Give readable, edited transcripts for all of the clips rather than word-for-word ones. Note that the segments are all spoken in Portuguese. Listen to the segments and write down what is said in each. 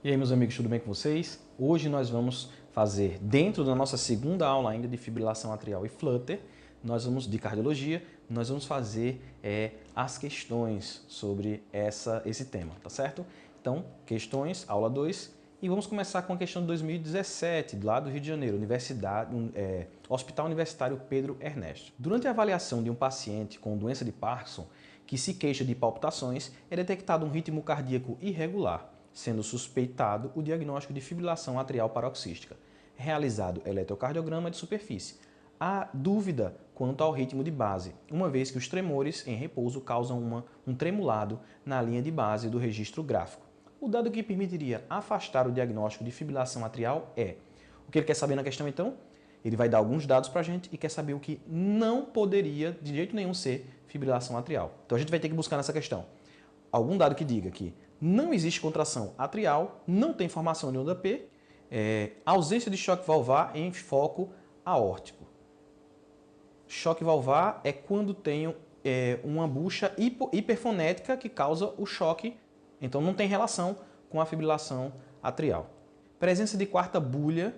E aí, meus amigos, tudo bem com vocês? Hoje nós vamos fazer, dentro da nossa segunda aula ainda de fibrilação atrial e flutter, de cardiologia, nós vamos fazer as questões sobre esse tema, tá certo? Então, questões, aula 2, e vamos começar com a questão de 2017, lá do Rio de Janeiro, Hospital Universitário Pedro Ernesto. Durante a avaliação de um paciente com doença de Parkinson, que se queixa de palpitações, é detectado um ritmo cardíaco irregular, sendo suspeitado o diagnóstico de fibrilação atrial paroxística. Realizado eletrocardiograma de superfície. Há dúvida quanto ao ritmo de base, uma vez que os tremores em repouso causam um tremulado na linha de base do registro gráfico. O dado que permitiria afastar o diagnóstico de fibrilação atrial é... O que ele quer saber na questão, então? Ele vai dar alguns dados para a gente e quer saber o que não poderia, de jeito nenhum, ser fibrilação atrial. Então a gente vai ter que buscar nessa questão algum dado que diga que não existe contração atrial, não tem formação de onda P, ausência de choque valvar em foco aórtico. Choque valvar é quando tem uma bucha hiperfonética que causa o choque, então não tem relação com a fibrilação atrial. Presença de quarta bulha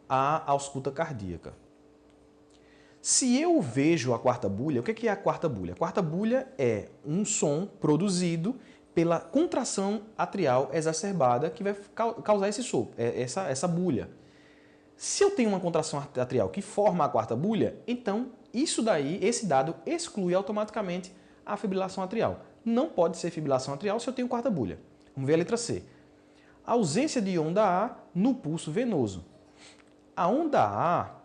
à ausculta cardíaca. Se eu vejo a quarta bulha, o que é a quarta bulha? A quarta bulha é um som produzido pela contração atrial exacerbada que vai causar esse som, essa bulha. Se eu tenho uma contração atrial que forma a quarta bulha, então esse dado exclui automaticamente a fibrilação atrial. Não pode ser fibrilação atrial se eu tenho quarta bulha. Vamos ver a letra C. Ausência de onda A no pulso venoso. A onda A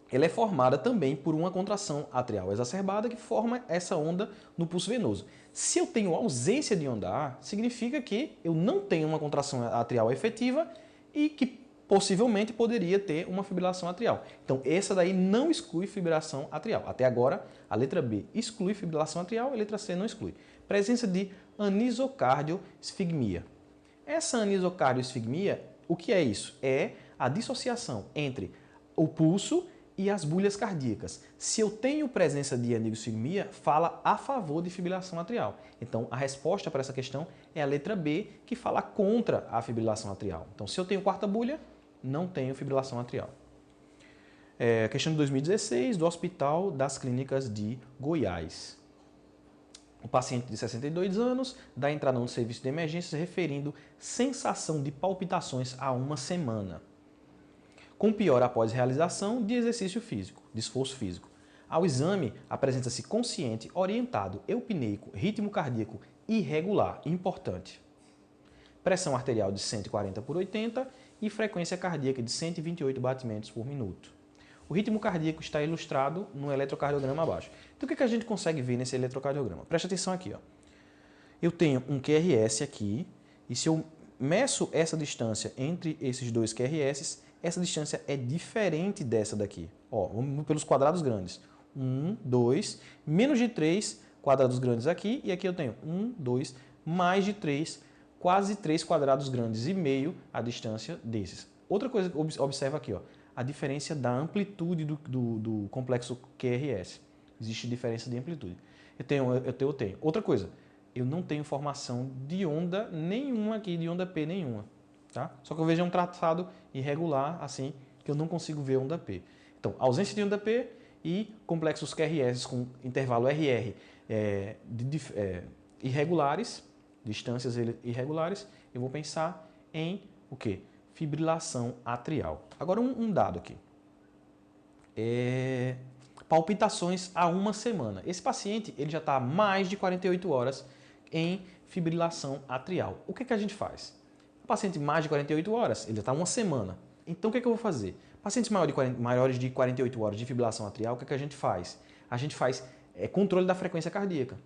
ela é formada também por uma contração atrial exacerbada que forma essa onda no pulso venoso. Se eu tenho ausência de onda A, significa que eu não tenho uma contração atrial efetiva e que possivelmente poderia ter uma fibrilação atrial. Então, essa daí não exclui fibrilação atrial. Até agora, a letra B exclui fibrilação atrial, a letra C não exclui. Presença de anisocardiosfigmia. Essa anisocardiosfigmia, o que é isso? É a dissociação entre o pulso e as bulhas cardíacas. Se eu tenho presença de anisocardiosfigmia, fala a favor de fibrilação atrial. Então, a resposta para essa questão é a letra B, que fala contra a fibrilação atrial. Então, se eu tenho quarta bulha, não tenho fibrilação atrial. Questão de 2016, do Hospital das Clínicas de Goiás. O paciente de 62 anos dá entrada no serviço de emergências referindo sensação de palpitações há uma semana, com pior após realização de exercício físico, de esforço físico. Ao exame, apresenta-se consciente, orientado, eupneico, ritmo cardíaco irregular, importante. Pressão arterial de 140 por 80 e frequência cardíaca de 128 batimentos por minuto. O ritmo cardíaco está ilustrado no eletrocardiograma abaixo. Então o que a gente consegue ver nesse eletrocardiograma? Presta atenção aqui. Ó. Eu tenho um QRS aqui e se eu meço essa distância entre esses dois QRS, essa distância é diferente dessa daqui. Ó, vamos pelos quadrados grandes. 1, 2, menos de 3 quadrados grandes aqui. E aqui eu tenho 1, 2, mais de 3, quase 3 quadrados grandes e meio a distância desses. Outra coisa, observa aqui, ó, a diferença da amplitude do complexo QRS. Existe diferença de amplitude. Eu tenho. Outra coisa, eu não tenho formação de onda nenhuma aqui, de onda P nenhuma. Tá? Só que eu vejo um traçado irregular, assim, que eu não consigo ver onda P. Então, ausência de onda P e complexos QRS com intervalo RR irregulares, distâncias irregulares, eu vou pensar em o quê? Fibrilação atrial. Agora um dado aqui. Palpitações há uma semana. Esse paciente ele já está há mais de 48 horas em fibrilação atrial. O que a gente faz? O paciente mais de 48 horas, ele está uma semana. Então, o que eu vou fazer? Pacientes maiores de 48 horas de fibrilação atrial, o que a gente faz? A gente faz controle da frequência cardíaca.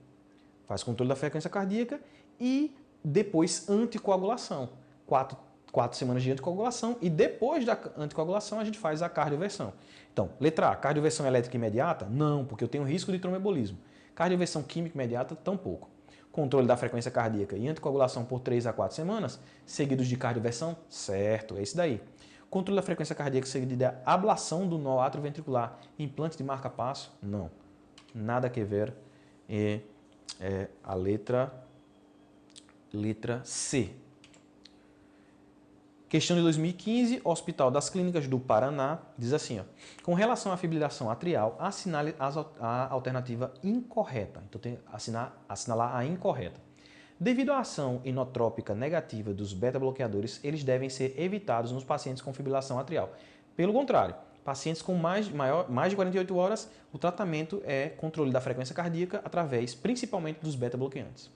Faz controle da frequência cardíaca e depois anticoagulação. 4 semanas de anticoagulação e depois da anticoagulação a gente faz a cardioversão. Então, letra A, cardioversão elétrica imediata? Não, porque eu tenho risco de tromboembolismo. Cardioversão química imediata? Tampouco. Controle da frequência cardíaca e anticoagulação por 3 a 4 semanas, seguidos de cardioversão? Certo, é isso daí. Controle da frequência cardíaca seguido de ablação do nó atrioventricular, implante de marca-passo? Não. Nada a ver. A letra C. Questão de 2015, Hospital das Clínicas do Paraná, diz assim, ó, com relação à fibrilação atrial, assinale a alternativa incorreta. Então, tem que assinalar a incorreta. Devido à ação inotrópica negativa dos beta-bloqueadores, eles devem ser evitados nos pacientes com fibrilação atrial. Pelo contrário, pacientes com mais de 48 horas, o tratamento é controle da frequência cardíaca através, principalmente, dos beta-bloqueantes.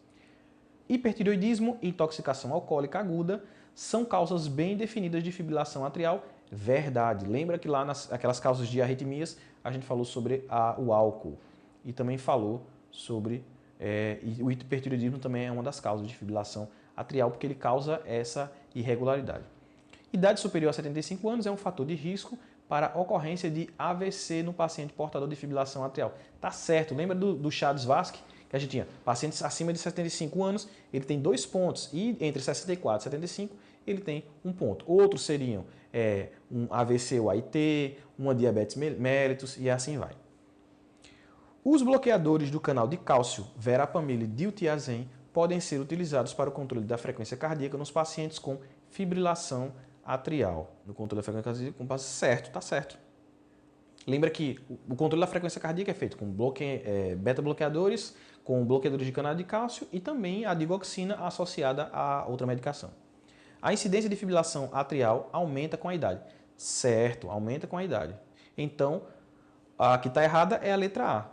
Hipertireoidismo e intoxicação alcoólica aguda são causas bem definidas de fibrilação atrial. Verdade. Lembra que lá naquelas causas de arritmias a gente falou sobre o álcool e também falou sobre o hipertireoidismo também é uma das causas de fibrilação atrial porque ele causa essa irregularidade. Idade superior a 75 anos é um fator de risco para a ocorrência de AVC no paciente portador de fibrilação atrial. Tá certo. Lembra do Chades-Vasque? Que a gente tinha pacientes acima de 75 anos, ele tem 2 pontos, e entre 64 e 75 ele tem 1 ponto. Outros seriam um AVC ou AIT, uma diabetes mellitus e assim vai. Os bloqueadores do canal de cálcio, verapamil e diltiazem, podem ser utilizados para o controle da frequência cardíaca nos pacientes com fibrilação atrial. No controle da frequência cardíaca, certo, tá certo. Lembra que o controle da frequência cardíaca é feito com beta-bloqueadores, com bloqueadores de canal de cálcio e também a digoxina associada a outra medicação. A incidência de fibrilação atrial aumenta com a idade. Certo, aumenta com a idade. Então, a que está errada é a letra A.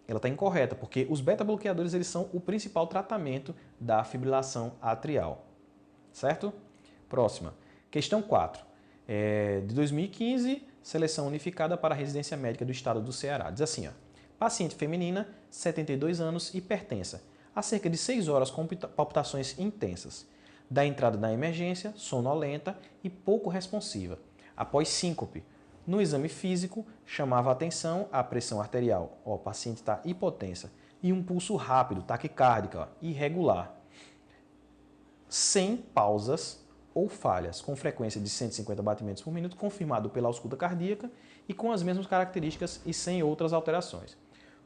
Ela está incorreta, porque os beta-bloqueadores eles são o principal tratamento da fibrilação atrial. Certo? Próxima. Questão 4. De 2015, seleção unificada para a residência médica do estado do Ceará. Diz assim, ó, paciente feminina, 72 anos, hipertensa, há cerca de 6 horas com palpitações intensas. Da entrada na emergência, sonolenta e pouco responsiva. Após síncope. No exame físico, chamava a atenção a pressão arterial. O paciente está hipotensa. E um pulso rápido, taquicárdica, irregular. Sem pausas ou falhas, com frequência de 150 batimentos por minuto, confirmado pela ausculta cardíaca e com as mesmas características e sem outras alterações.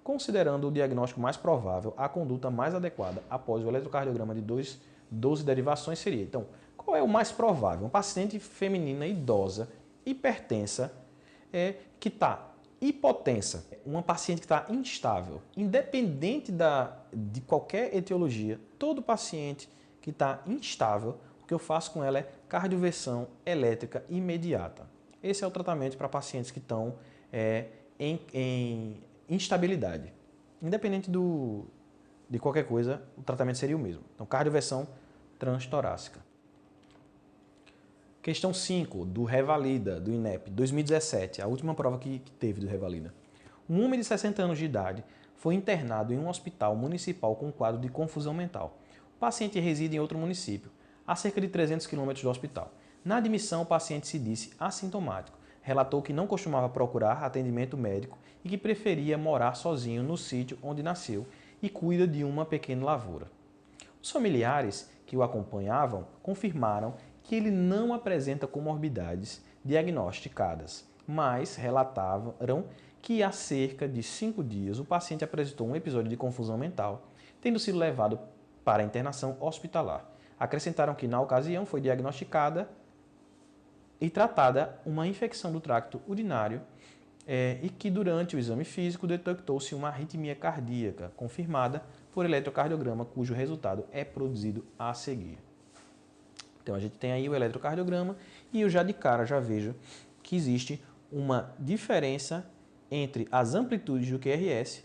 Considerando o diagnóstico mais provável, a conduta mais adequada após o eletrocardiograma de 12 derivações seria, então, qual é o mais provável? Uma paciente feminina idosa, hipertensa, que está hipotensa, uma paciente que está instável, independente de qualquer etiologia, todo paciente que está instável, o que eu faço com ela é cardioversão elétrica imediata. Esse é o tratamento para pacientes que estão em instabilidade. Independente de qualquer coisa, o tratamento seria o mesmo. Então, cardioversão transtorácica. Questão 5, do Revalida, do INEP, 2017, a última prova que teve do Revalida. Um homem de 60 anos de idade foi internado em um hospital municipal com quadro de confusão mental. O paciente reside em outro município, a cerca de 300 km do hospital. Na admissão, o paciente se disse assintomático. Relatou que não costumava procurar atendimento médico e que preferia morar sozinho no sítio onde nasceu e cuida de uma pequena lavoura. Os familiares que o acompanhavam confirmaram que ele não apresenta comorbidades diagnosticadas, mas relataram que há cerca de 5 dias o paciente apresentou um episódio de confusão mental, tendo sido levado para a internação hospitalar. Acrescentaram que na ocasião foi diagnosticada e tratada uma infecção do tracto urinário e que durante o exame físico detectou-se uma arritmia cardíaca confirmada por eletrocardiograma, cujo resultado é produzido a seguir. Então a gente tem aí o eletrocardiograma e eu já de cara já vejo que existe uma diferença entre as amplitudes do QRS,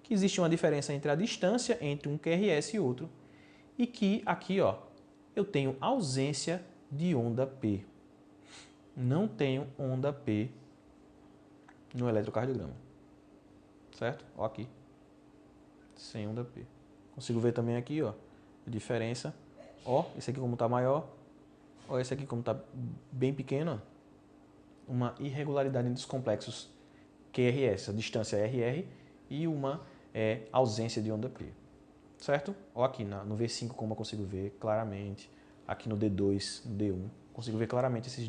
que existe uma diferença entre a distância entre um QRS e outro e que aqui ó, eu tenho ausência de onda P. Não tenho onda P no eletrocardiograma. Certo? Ó aqui. Sem onda P. Consigo ver também aqui, ó, a diferença. Ó, esse aqui como está maior. Ó, esse aqui como está bem pequeno. Ó. Uma irregularidade entre os complexos QRS, a distância RR, e uma ausência de onda P. Certo? Ó, aqui no V5 como eu consigo ver claramente. Aqui no D2, no D1, consigo ver claramente essas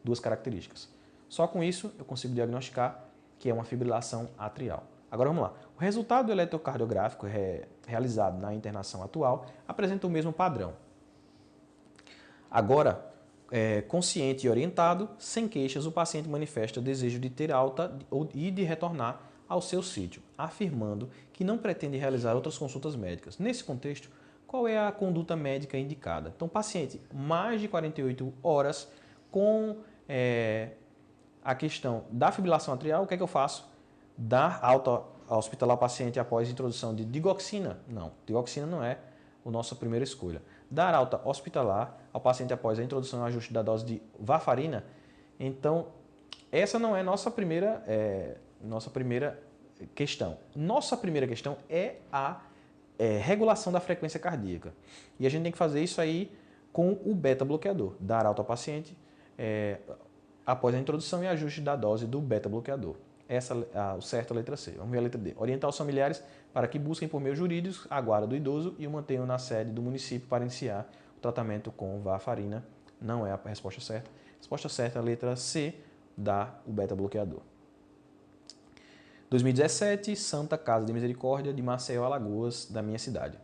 duas características. Só com isso eu consigo diagnosticar que é uma fibrilação atrial. Agora vamos lá. O resultado do eletrocardiográfico realizado na internação atual apresenta o mesmo padrão. Agora, consciente e orientado, sem queixas, o paciente manifesta desejo de ter alta e de retornar ao seu sítio, afirmando que não pretende realizar outras consultas médicas. Nesse contexto, qual é a conduta médica indicada? Então, paciente mais de 48 horas com a questão da fibrilação atrial, o que é que eu faço? Dar alta hospitalar ao paciente após introdução de digoxina? Não, digoxina não é a nossa primeira escolha. Dar alta hospitalar ao paciente após a introdução e ajuste da dose de varfarina? Então, essa não é nossa primeira questão. Nossa primeira questão é a regulação da frequência cardíaca. E a gente tem que fazer isso aí com o beta-bloqueador. Dar alta ao paciente após a introdução e ajuste da dose do beta-bloqueador. Essa é o certo, a letra C. Vamos ver a letra D. Orientar os familiares para que busquem por meios jurídicos a guarda do idoso e o mantenham na sede do município para iniciar o tratamento com varfarina. Não é a resposta certa. A resposta certa é a letra C, o beta-bloqueador. 2017, Santa Casa de Misericórdia de Maceió, Alagoas, da minha cidade.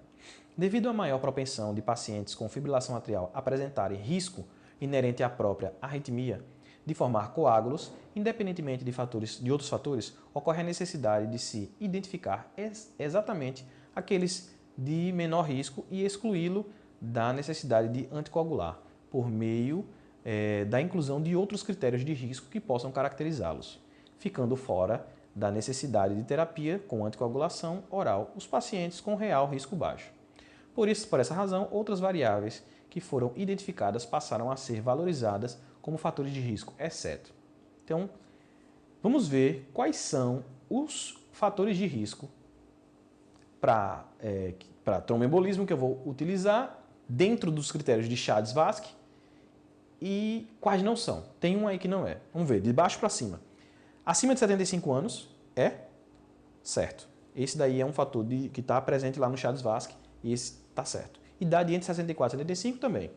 Devido à maior propensão de pacientes com fibrilação atrial apresentarem risco inerente à própria arritmia de formar coágulos, independentemente de outros fatores, ocorre a necessidade de se identificar exatamente aqueles de menor risco e excluí-lo da necessidade de anticoagular, por meio da inclusão de outros critérios de risco que possam caracterizá-los, ficando fora da necessidade de terapia com anticoagulação oral os pacientes com real risco baixo. Por essa razão, outras variáveis que foram identificadas passaram a ser valorizadas como fatores de risco, exceto. Então, vamos ver quais são os fatores de risco para tromboembolismo que eu vou utilizar dentro dos critérios de Chades-Vasque e quais não são. Tem um aí que não é. Vamos ver, de baixo para cima. Acima de 75 anos é certo. Esse daí é um fator que está presente lá no Chades-Vasque e esse está certo. Idade entre 64 e 75 também.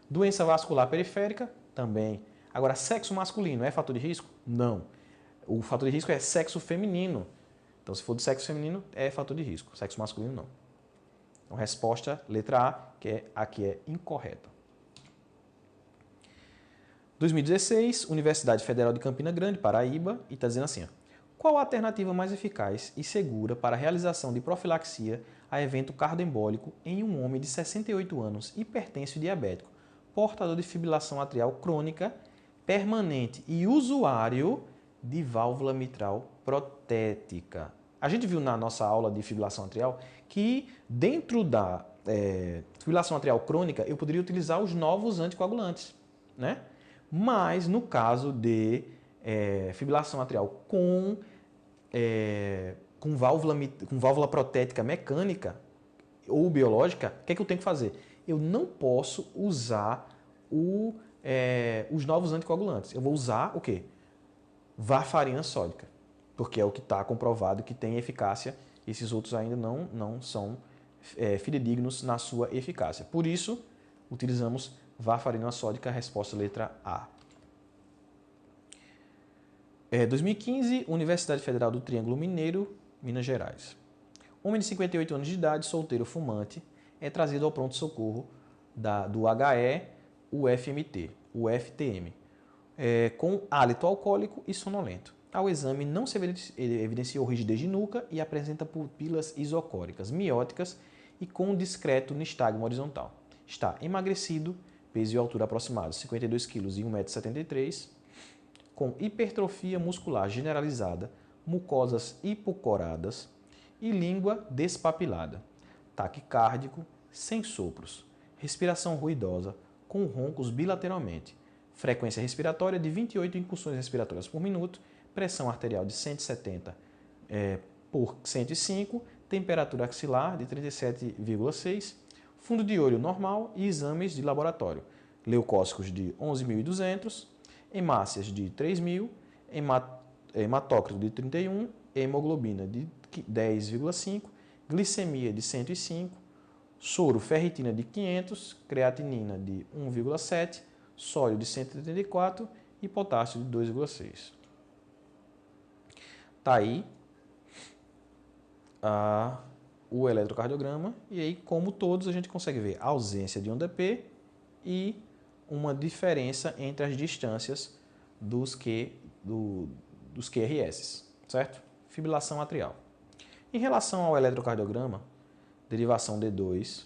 Doença vascular periférica também. Agora, sexo masculino é fator de risco? Não. O fator de risco é sexo feminino. Então, se for de sexo feminino, é fator de risco. Sexo masculino, não. Então, resposta, letra A, que aqui é incorreta. 2016, Universidade Federal de Campina Grande, Paraíba, e está dizendo assim, qual a alternativa mais eficaz e segura para a realização de profilaxia a evento cardioembólico em um homem de 68 anos, hipertenso e diabético, portador de fibrilação atrial crônica, permanente e usuário de válvula mitral protética? A gente viu na nossa aula de fibrilação atrial que dentro da fibrilação atrial crônica eu poderia utilizar os novos anticoagulantes, né? Mas no caso de fibrilação atrial com válvula protética mecânica ou biológica, o que é que eu tenho que fazer? Eu não posso usar os novos anticoagulantes. Eu vou usar o quê? Varfarina sódica, porque é o que está comprovado que tem eficácia. Esses outros ainda não são fidedignos na sua eficácia. Por isso, utilizamos varfarina sódica, resposta letra A. 2015, Universidade Federal do Triângulo Mineiro, Minas Gerais. Homem de 58 anos de idade, solteiro, fumante, é trazido ao pronto-socorro do HE-UFMT, UFTM, com hálito alcoólico e sonolento. Ao exame, não se evidenciou rigidez de nuca e apresenta pupilas isocóricas, mióticas e com um discreto nistagmo horizontal. Está emagrecido, peso e altura aproximados, 52 kg e 1,73 m, com hipertrofia muscular generalizada, mucosas hipocoradas e língua despapilada, taquicárdico, sem sopros, respiração ruidosa, com roncos bilateralmente, frequência respiratória de 28 incursões respiratórias por minuto, pressão arterial de 170 por 105, temperatura axilar de 37,6, fundo de olho normal e exames de laboratório, leucócitos de 11.200, hemácias de 3.000, hematócrito de 31, hemoglobina de 10,5, glicemia de 105, soro ferritina de 500, creatinina de 1,7, sódio de 134 e potássio de 2,6. Tá aí o eletrocardiograma e aí, como todos, a gente consegue ver a ausência de onda P e uma diferença entre as distâncias dos QRS, certo? Fibrilação atrial. Em relação ao eletrocardiograma, derivação D2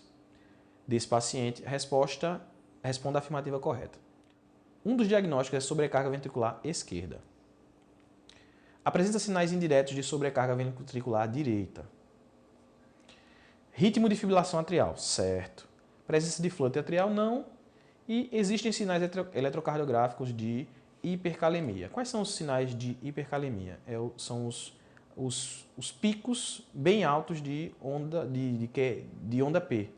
desse paciente, responda a afirmativa correta. Um dos diagnósticos é sobrecarga ventricular esquerda. Apresenta sinais indiretos de sobrecarga ventricular direita. Ritmo de fibrilação atrial, certo. Presença de flutter atrial, não. E existem sinais eletrocardiográficos de hipercalemia. Quais são os sinais de hipercalemia? São os picos bem altos de onda P.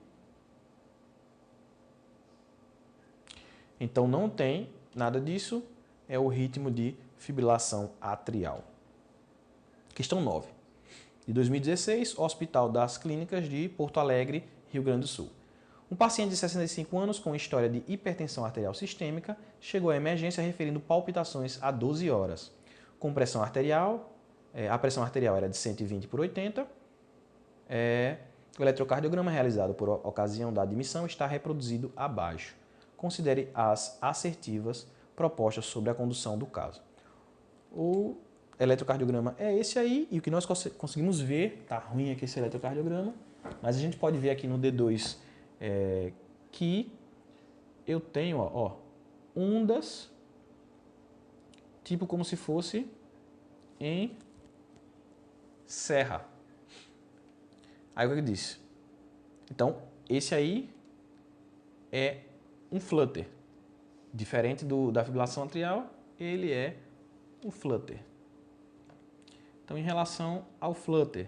Então não tem nada disso, é o ritmo de fibrilação atrial. Questão 9. De 2016, Hospital das Clínicas de Porto Alegre, Rio Grande do Sul. Um paciente de 65 anos com história de hipertensão arterial sistêmica chegou à emergência referindo palpitações há 12 horas. Com pressão arterial, a pressão arterial era de 120 por 80. O eletrocardiograma realizado por ocasião da admissão está reproduzido abaixo. Considere as assertivas propostas sobre a condução do caso. O eletrocardiograma é esse aí, e o que nós conseguimos ver, tá ruim aqui esse eletrocardiograma, mas a gente pode ver aqui no D2 que eu tenho ondas, tipo como se fosse em serra. Aí o que eu disse? Então, esse aí é um flutter. Diferente da fibrilação atrial, ele é um flutter. Então, em relação ao flutter,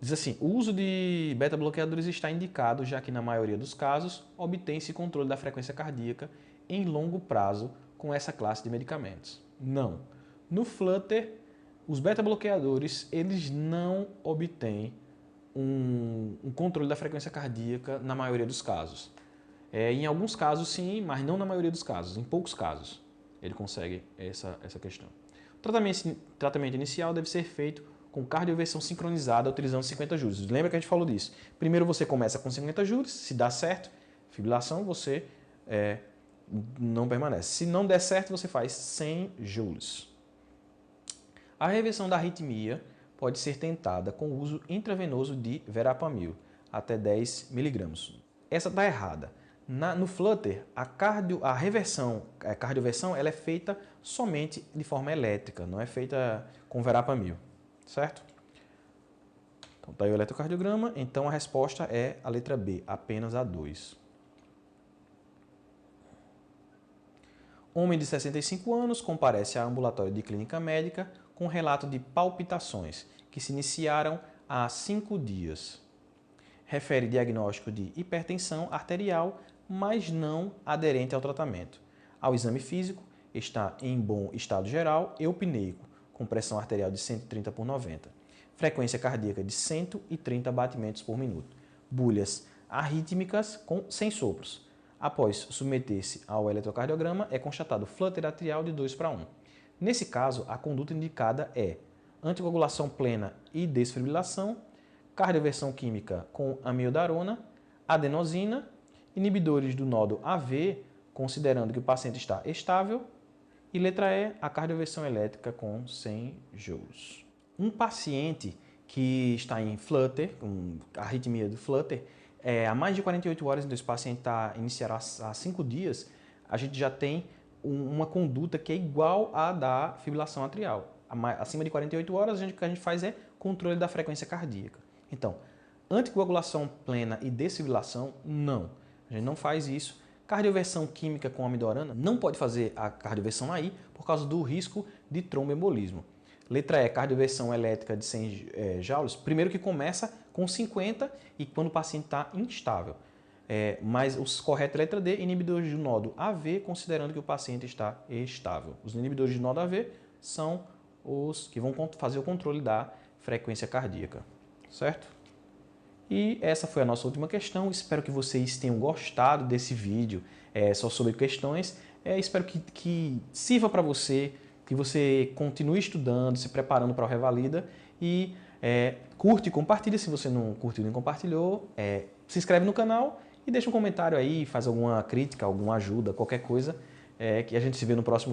diz assim, o uso de beta-bloqueadores está indicado, já que na maioria dos casos, obtém-se controle da frequência cardíaca em longo prazo com essa classe de medicamentos. Não. No flutter, os beta-bloqueadores, eles não obtêm um controle da frequência cardíaca na maioria dos casos. Em alguns casos, sim, mas não na maioria dos casos. Em poucos casos, ele consegue essa questão. O tratamento inicial deve ser feito com cardioversão sincronizada utilizando 50 joules. Lembra que a gente falou disso? Primeiro você começa com 50 joules, se dá certo, fibrilação, você não permanece. Se não der certo, você faz 100 joules. A reversão da arritmia pode ser tentada com o uso intravenoso de verapamil, até 10 mg. Essa está errada. No flutter, a cardioversão ela é feita somente de forma elétrica, não é feita com verapamil, certo? Então, está aí o eletrocardiograma, então a resposta é a letra B, apenas a 2. Homem de 65 anos comparece a ambulatório de clínica médica com relato de palpitações que se iniciaram há 5 dias. Refere diagnóstico de hipertensão arterial, mas não aderente ao tratamento. Ao exame físico, está em bom estado geral, eupneico, com pressão arterial de 130 por 90. Frequência cardíaca de 130 batimentos por minuto. Bulhas arrítmicas sem sopros. Após submeter-se ao eletrocardiograma, é constatado flutter atrial de 2:1. Nesse caso, a conduta indicada é anticoagulação plena e desfibrilação, cardioversão química com amiodarona, adenosina, inibidores do nodo AV, considerando que o paciente está estável, e letra E, a cardioversão elétrica com 100 joules. Um paciente que está em flutter, com arritmia do flutter, há mais de 48 horas, então esse paciente iniciará há 5 dias, a gente já tem uma conduta que é igual à da fibrilação atrial. Acima de 48 horas, o que a gente faz é controle da frequência cardíaca. Então, anticoagulação plena e desfibrilação, não. A gente não faz isso. Cardioversão química com amiodarona, não pode fazer a cardioversão aí por causa do risco de tromboembolismo. Letra E, cardioversão elétrica de 100 joules, primeiro que começa com 50 e quando o paciente está instável. Mas o correto é letra D, inibidores do nodo AV, considerando que o paciente está estável. Os inibidores do nodo AV são os que vão fazer o controle da frequência cardíaca, certo? E essa foi a nossa última questão. Espero que vocês tenham gostado desse vídeo só sobre questões. Espero que sirva para você, que você continue estudando, se preparando para o Revalida e curte e compartilha se você não curtiu nem compartilhou. Se inscreve no canal e deixa um comentário aí, faz alguma crítica, alguma ajuda, qualquer coisa, que a gente se vê no próximo vídeo.